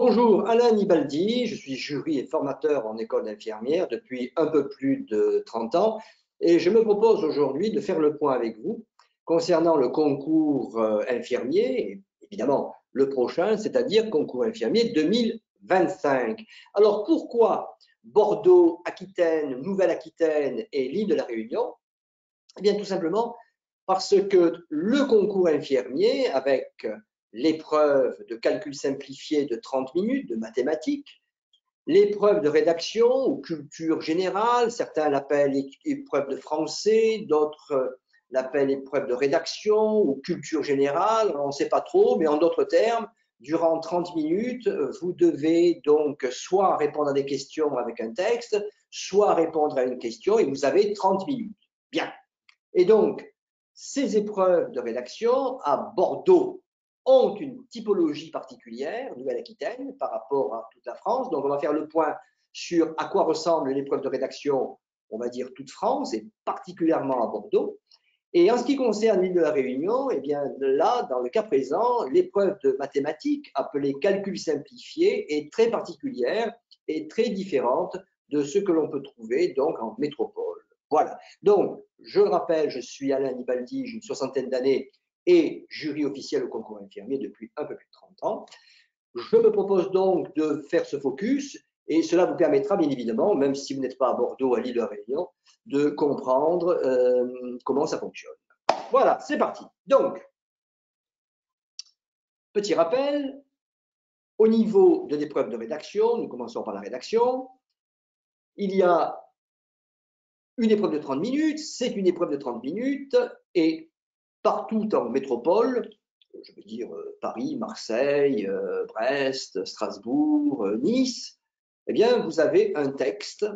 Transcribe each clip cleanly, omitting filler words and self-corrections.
Bonjour, Alain Nibaldi, je suis jury et formateur en école d'infirmière depuis un peu plus de 30 ans et je me propose aujourd'hui de faire le point avec vous concernant le concours infirmier, et évidemment le prochain, c'est-à-dire concours infirmier 2025. Alors pourquoi Bordeaux, Aquitaine, Nouvelle-Aquitaine et l'île de la Réunion? Eh bien tout simplement parce que le concours infirmier avec l'épreuve de calcul simplifié de 30 minutes de mathématiques, l'épreuve de rédaction ou culture générale, certains l'appellent épreuve de français, d'autres l'appellent épreuve de rédaction ou culture générale, on ne sait pas trop, mais en d'autres termes, durant 30 minutes, vous devez donc soit répondre à des questions avec un texte, soit répondre à une question et vous avez 30 minutes. Bien. Et donc, ces épreuves de rédaction à Bordeaux ont une typologie particulière, Nouvelle-Aquitaine, par rapport à toute la France. Donc, on va faire le point sur à quoi ressemble l'épreuve de rédaction, on va dire toute France, et particulièrement à Bordeaux. Et en ce qui concerne l'île de la Réunion, eh bien là, dans le cas présent, l'épreuve de mathématiques, appelée calcul simplifié, est très particulière et très différente de ce que l'on peut trouver donc en métropole. Voilà. Donc, je le rappelle, je suis Alain Nibaldi, j'ai une soixantaine d'années et jury officiel au concours infirmier depuis un peu plus de 30 ans. Je me propose donc de faire ce focus et cela vous permettra bien évidemment, même si vous n'êtes pas à Bordeaux, à l'île de la Réunion, de comprendre comment ça fonctionne. Voilà, c'est parti. Donc, petit rappel, au niveau de l'épreuve de rédaction, nous commençons par la rédaction. Il y a une épreuve de 30 minutes, c'est une épreuve de 30 minutes et partout en métropole, je veux dire Paris, Marseille, Brest, Strasbourg, Nice, eh bien, vous avez un texte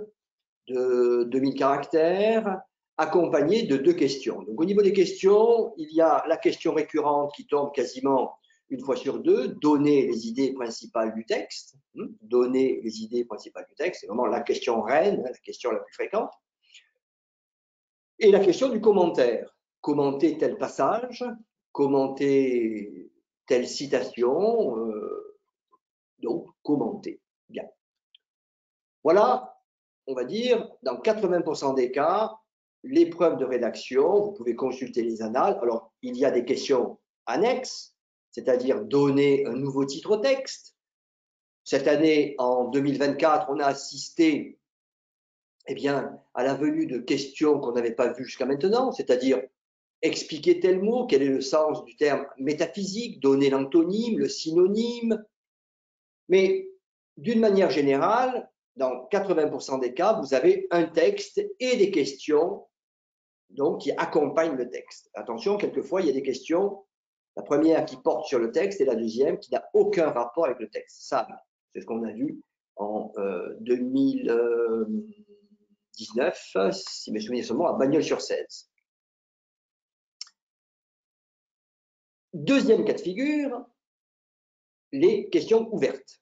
de 2000 caractères accompagné de 2 questions. Donc, au niveau des questions, il y a la question récurrente qui tombe quasiment une fois sur 2, donner les idées principales du texte. Donner les idées principales du texte, c'est vraiment la question reine, la question la plus fréquente. Et la question du commentaire. Commenter tel passage, commenter telle citation, donc commenter. Bien. Voilà, on va dire, dans 80% des cas, l'épreuve de rédaction, vous pouvez consulter les annales. Alors, il y a des questions annexes, c'est-à-dire donner un nouveau titre au texte. Cette année, en 2024, on a assisté eh bien, à la venue de questions qu'on n'avait pas vues jusqu'à maintenant, c'est-à-dire expliquer tel mot, quel est le sens du terme métaphysique, donner l'antonyme, le synonyme. Mais d'une manière générale, dans 80% des cas, vous avez un texte et des questions donc, qui accompagnent le texte. Attention, quelquefois, il y a des questions, la première qui porte sur le texte et la deuxième qui n'a aucun rapport avec le texte. Ça, c'est ce qu'on a vu en 2019, si mes souvenirs sont bons, à Bagnols-sur-Cèze. Deuxième cas de figure, les questions ouvertes.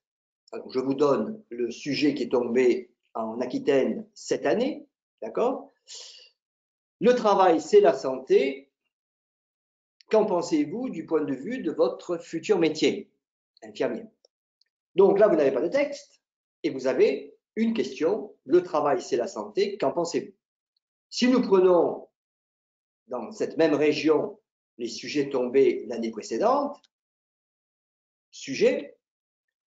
Alors, je vous donne le sujet qui est tombé en Aquitaine cette année, d'accord? Le travail, c'est la santé. Qu'en pensez-vous du point de vue de votre futur métier, infirmier? Donc là, vous n'avez pas de texte et vous avez une question. Le travail, c'est la santé. Qu'en pensez-vous? Si nous prenons dans cette même région les sujets tombés l'année précédente, sujet,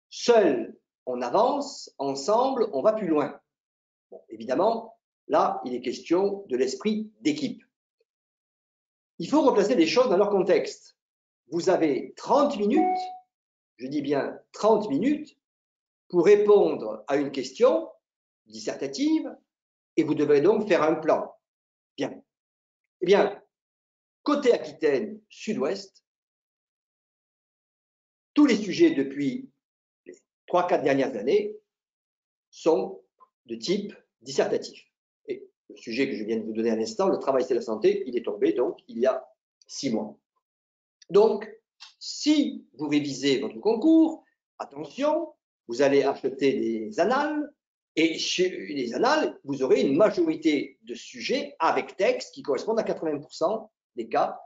seul on avance, ensemble on va plus loin. Bon, évidemment, là, il est question de l'esprit d'équipe. Il faut replacer les choses dans leur contexte. Vous avez 30 minutes, je dis bien 30 minutes, pour répondre à une question dissertative et vous devrez donc faire un plan. Bien. Eh bien, côté Aquitaine Sud-Ouest, tous les sujets depuis les 3-4 dernières années sont de type dissertatif. Et le sujet que je viens de vous donner à l'instant, le travail c'est la santé, il est tombé donc il y a 6 mois. Donc, si vous révisez votre concours, attention, vous allez acheter des annales et chez les annales, vous aurez une majorité de sujets avec texte qui correspondent à 80% des cas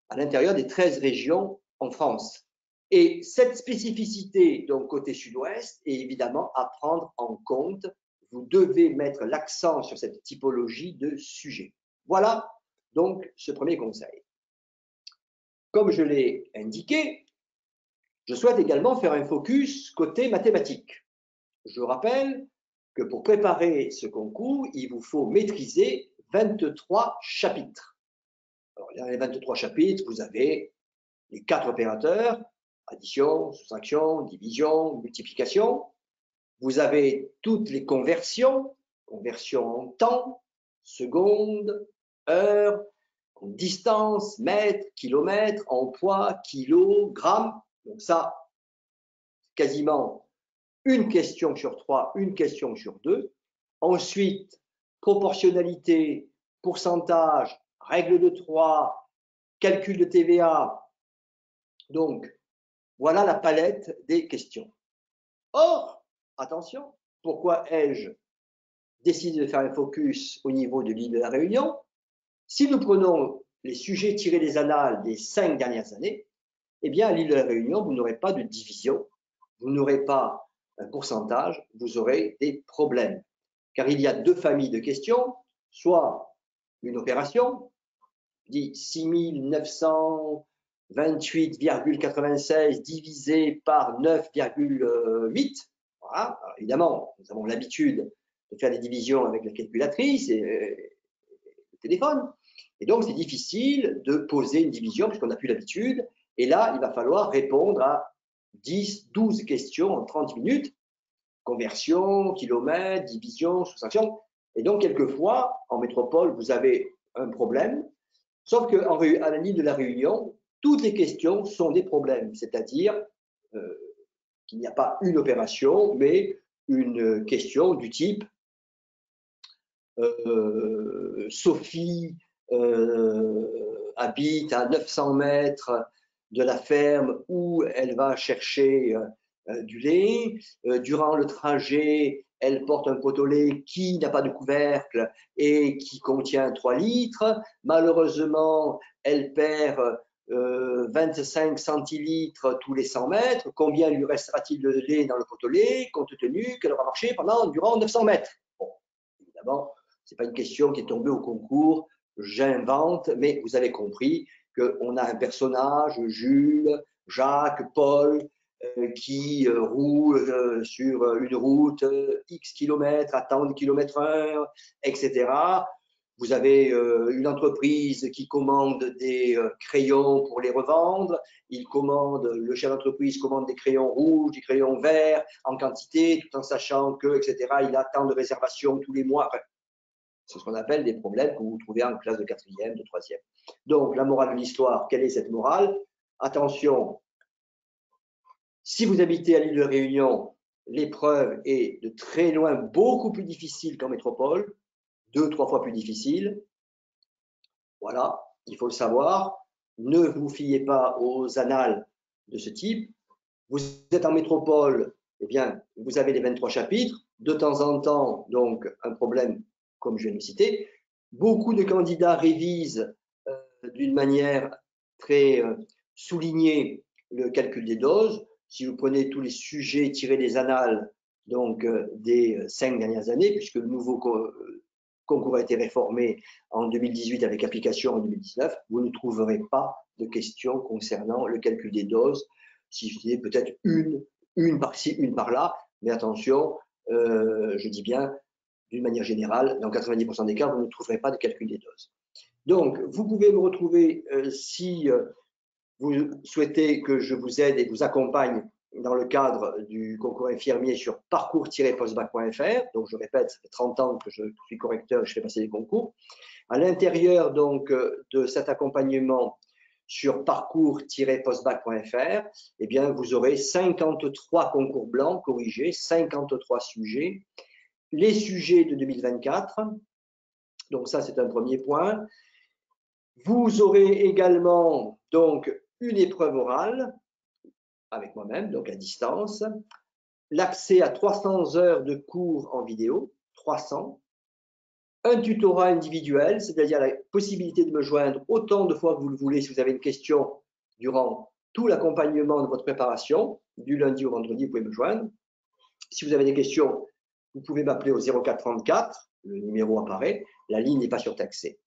à l'intérieur des 13 régions en France. Et cette spécificité, donc côté sud-ouest, est évidemment à prendre en compte. Vous devez mettre l'accent sur cette typologie de sujet. Voilà donc ce premier conseil. Comme je l'ai indiqué, je souhaite également faire un focus côté mathématiques. Je rappelle que pour préparer ce concours, il vous faut maîtriser 23 chapitres. Alors, dans les 23 chapitres, vous avez les 4 opérateurs, addition, soustraction, division, multiplication. Vous avez toutes les conversions, conversion en temps, seconde, heure, en distance, mètre, kilomètre, en poids, kilo, gramme. Donc ça, quasiment une question sur 3, une question sur 2. Ensuite, proportionnalité, pourcentage, règle de 3, calcul de TVA. Donc, voilà la palette des questions. Or, attention, pourquoi ai-je décidé de faire un focus au niveau de l'île de la Réunion? Si nous prenons les sujets tirés des annales des 5 dernières années, eh bien, à l'île de la Réunion, vous n'aurez pas de division, vous n'aurez pas un pourcentage, vous aurez des problèmes. Car il y a 2 familles de questions, soit une opération, dit 6928,96 divisé par 9,8. Voilà. Alors, évidemment, nous avons l'habitude de faire des divisions avec la calculatrice et le téléphone. Et donc, c'est difficile de poser une division puisqu'on n'a plus l'habitude. Et là, il va falloir répondre à 10, 12 questions en 30 minutes. Conversion, kilomètres, division, soustraction. Et donc, quelquefois, en métropole, vous avez un problème. Sauf qu'à l'île de la Réunion, toutes les questions sont des problèmes. C'est-à-dire qu'il n'y a pas une opération, mais une question du type Sophie habite à 900 mètres de la ferme où elle va chercher du lait. Durant le trajet, elle porte un pot au lait qui n'a pas de couvercle et qui contient 3 litres. Malheureusement, elle perd 25 centilitres tous les 100 mètres. Combien lui restera-t-il de lait dans le pot au lait, compte tenu qu'elle aura marché durant 900 mètres? Bon, évidemment, ce n'est pas une question qui est tombée au concours, j'invente, mais vous avez compris qu'on a un personnage, Jules, Jacques, Paul, qui roule sur une route X kilomètres à tant de kilomètres heure, etc. Vous avez une entreprise qui commande des crayons pour les revendre. Le chef d'entreprise commande des crayons rouges, des crayons verts en quantité, tout en sachant que, etc., il a tant de réservations tous les mois. Enfin, c'est ce qu'on appelle des problèmes que vous trouvez en classe de 4e, de 3e. Donc, la morale de l'histoire, quelle est cette morale? Attention, si vous habitez à l'île de Réunion, l'épreuve est de très loin beaucoup plus difficile qu'en métropole, 2-3 fois plus difficile. Voilà, il faut le savoir. Ne vous fiez pas aux annales de ce type. Vous êtes en métropole, eh bien, vous avez les 23 chapitres. De temps en temps, donc, un problème comme je viens de le citer. Beaucoup de candidats révisent d'une manière très soulignée le calcul des doses. Si vous prenez tous les sujets tirés des annales donc, des 5 dernières années, puisque le nouveau concours a été réformé en 2018 avec application en 2019, vous ne trouverez pas de questions concernant le calcul des doses, si ce n'est peut-être une par-ci, une par-là, mais attention, je dis bien, d'une manière générale, dans 90% des cas, vous ne trouverez pas de calcul des doses. Donc, vous pouvez me retrouver si vous souhaitez que je vous aide et vous accompagne dans le cadre du concours infirmier sur parcours-postbac.fr. Donc, je répète, ça fait 30 ans que je suis correcteur et je fais passer des concours. À l'intérieur donc de cet accompagnement sur parcours-postbac.fr, eh bien, vous aurez 53 concours blancs corrigés, 53 sujets. Les sujets de 2024, donc ça c'est un premier point. Vous aurez également donc une épreuve orale avec moi-même, donc à distance, l'accès à 300 heures de cours en vidéo, 300, un tutorat individuel, c'est-à-dire la possibilité de me joindre autant de fois que vous le voulez si vous avez une question durant tout l'accompagnement de votre préparation. Du lundi au vendredi, vous pouvez me joindre. Si vous avez des questions, vous pouvez m'appeler au 0434, le numéro apparaît, la ligne n'est pas surtaxée.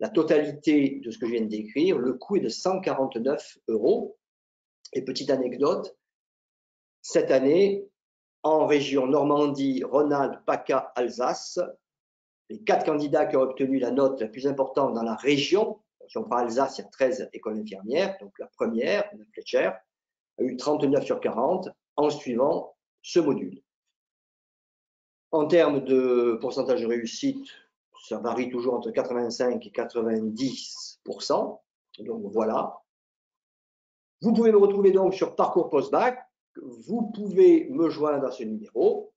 La totalité de ce que je viens de décrire, le coût est de 149 €. Et petite anecdote, cette année, en région Normandie, Rhône-Alpes, PACA, Alsace, les 4 candidats qui ont obtenu la note la plus importante dans la région, si on prend Alsace, il y a 13 écoles infirmières, donc la première, la Fletcher, a eu 39 sur 40 en suivant ce module. En termes de pourcentage de réussite, ça varie toujours entre 85 et 90%. Donc voilà. Vous pouvez me retrouver donc sur Parcours Post-Bac. Vous pouvez me joindre à ce numéro.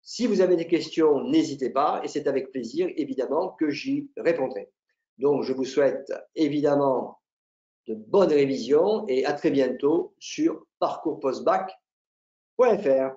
Si vous avez des questions, n'hésitez pas et c'est avec plaisir, évidemment, que j'y répondrai. Donc, je vous souhaite évidemment de bonnes révisions et à très bientôt sur parcourspostbac.fr.